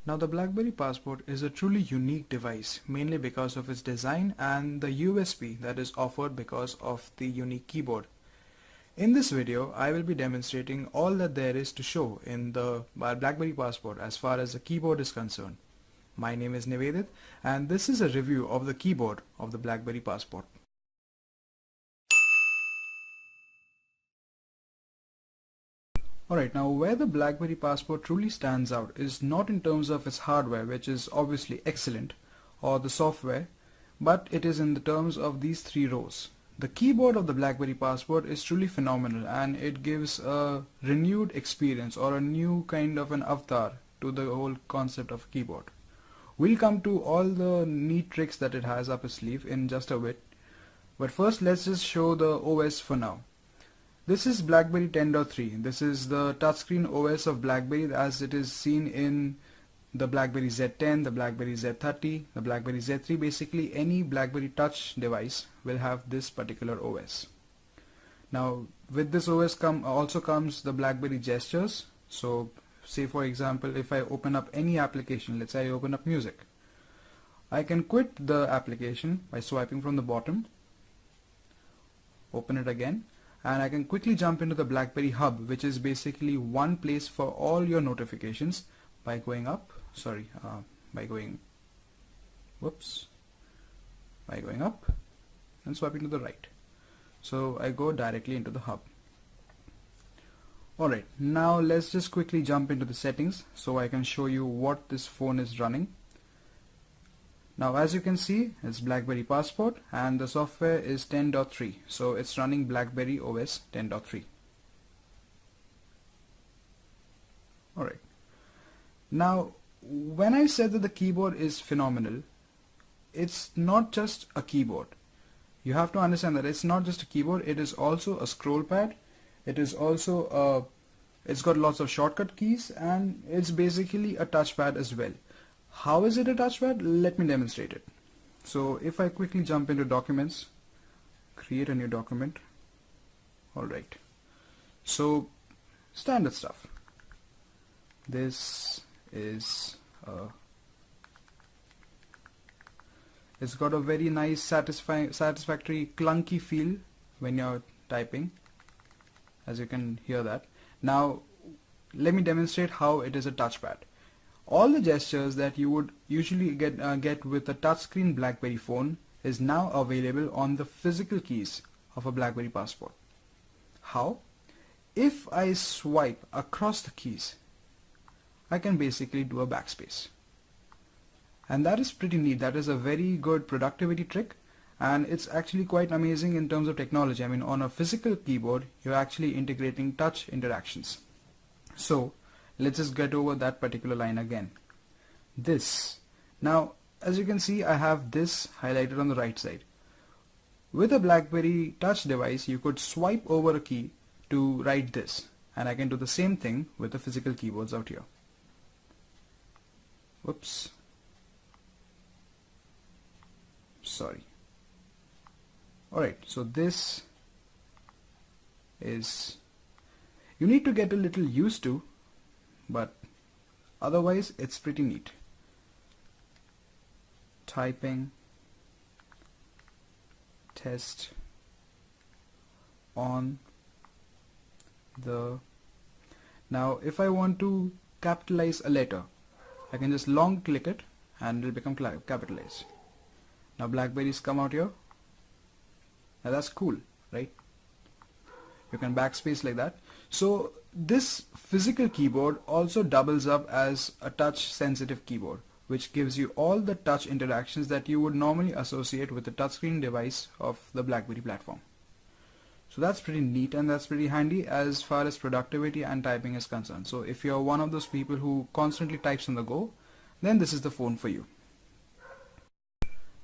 Now the BlackBerry Passport is a truly unique device, mainly because of its design and the USP that is offered because of the unique keyboard. In this video, I will be demonstrating all that there is to show in the BlackBerry Passport as far as the keyboard is concerned. My name is Nivedit and this is a review of the keyboard of the BlackBerry Passport. Alright, now where the BlackBerry Passport truly stands out is not in terms of its hardware, which is obviously excellent, or the software, but it is in the terms of these three rows. The keyboard of the BlackBerry Passport is truly phenomenal and it gives a renewed experience or a new kind of an avatar to the whole concept of keyboard. We'll come to all the neat tricks that it has up its sleeve in just a bit, but first let's just show the OS for now. This is BlackBerry 10.3. This is the touchscreen OS of BlackBerry as it is seen in the BlackBerry Z10, the BlackBerry Z30, the BlackBerry Z3. Basically any BlackBerry touch device will have this particular OS. Now with this OS also comes the BlackBerry gestures. So say for example, if I open up any application, let's say I open up music, I can quit the application by swiping from the bottom, open it again, and I can quickly jump into the BlackBerry Hub, which is basically one place for all your notifications by going up, by going up and swiping to the right. So I go directly into the Hub. Alright, now let's just quickly jump into the settings so I can show you what this phone is running. Now as you can see, it's BlackBerry Passport and the software is 10.3, so it's running BlackBerry OS 10.3. Alright, now when I said that the keyboard is phenomenal, it's not just a keyboard. You have to understand that it's not just a keyboard, it is also a scroll pad, it is also it's got lots of shortcut keys, and it's basically a touchpad as well. How is it a touchpad? Let me demonstrate it. So if I quickly jump into documents, create a new document. Alright, so standard stuff. This is it's got a very nice satisfactory clunky feel when you're typing, as you can hear that. Now let me demonstrate how it is a touchpad. All the gestures that you would usually get with a touchscreen BlackBerry phone is now available on the physical keys of a BlackBerry Passport. How? If I swipe across the keys, I can basically do a backspace. And that is pretty neat. That is a very good productivity trick, and it's actually quite amazing in terms of technology. I mean, on a physical keyboard, you're actually integrating touch interactions. So let's just get over that particular line again. This. Now, as you can see, I have this highlighted on the right side. With a BlackBerry touch device, you could swipe over a key to write this, and I can do the same thing with the physical keyboards out here. Whoops. Sorry. Alright, so this is, you need to get a little used to, but otherwise it's pretty neat. Typing, test on the, now if I want to capitalize a letter, I can just long click it and it will become capitalized. Now Blackberries come out here. Now that's cool, right? You can backspace like that. So this physical keyboard also doubles up as a touch sensitive keyboard, which gives you all the touch interactions that you would normally associate with the touchscreen device of the BlackBerry platform. So that's pretty neat and that's pretty handy as far as productivity and typing is concerned. So if you're one of those people who constantly types on the go, then this is the phone for you.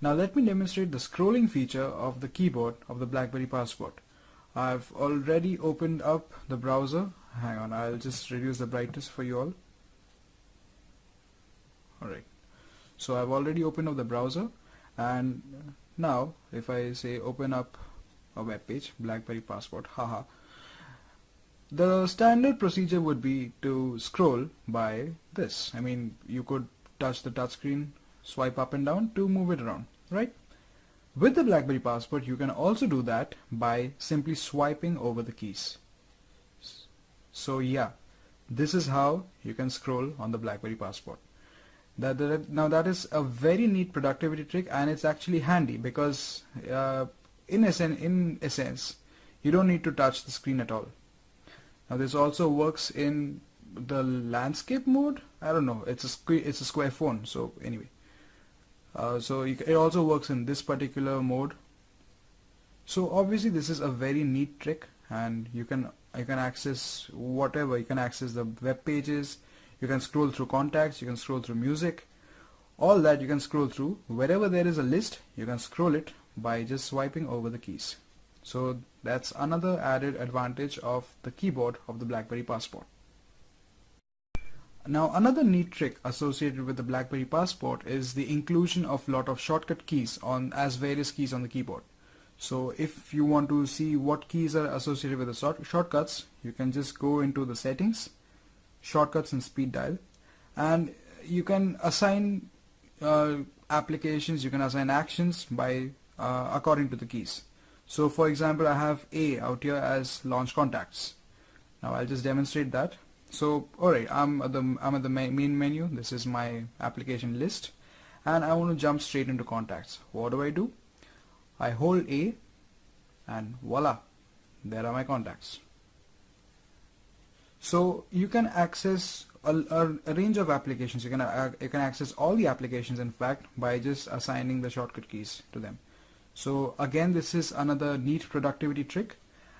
Now let me demonstrate the scrolling feature of the keyboard of the BlackBerry Passport. I've already opened up the browser. Hang on, I'll just reduce the brightness for you all. Alright, so I've already opened up the browser, and now if I say open up a web page, BlackBerry Passport, haha, The standard procedure would be to scroll by this. I mean, you could touch the touchscreen, swipe up and down to move it around, right? With the BlackBerry Passport, you can also do that by simply swiping over the keys. So yeah, this is how you can scroll on the BlackBerry Passport. Now that is a very neat productivity trick, and it's actually handy because in essence, you don't need to touch the screen at all. Now this also works in the landscape mode. I don't know. It's a square phone. So anyway, it also works in this particular mode. So obviously this is a very neat trick, and you can access whatever. You can access the web pages. You can scroll through contacts. You can scroll through music. All that you can scroll through. Wherever there is a list, you can scroll it by just swiping over the keys. So that's another added advantage of the keyboard of the BlackBerry Passport. Now another neat trick associated with the BlackBerry Passport is the inclusion of a lot of shortcut keys as various keys on the keyboard. So if you want to see what keys are associated with the shortcuts, you can just go into the settings, shortcuts and speed dial, and you can assign applications, you can assign actions by according to the keys. So for example, I have A out here as launch contacts. Now I'll just demonstrate that. So alright, I'm at the main menu. This is my application list, and I want to jump straight into contacts. What do? I hold A, and voila, there are my contacts. So you can access a range of applications. You can access all the applications, in fact, by just assigning the shortcut keys to them. So again, this is another neat productivity trick,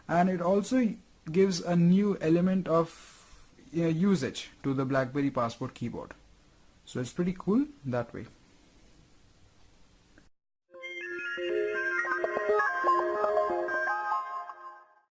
and it also gives a new element of usage to the BlackBerry Passport keyboard. So it's pretty cool that way.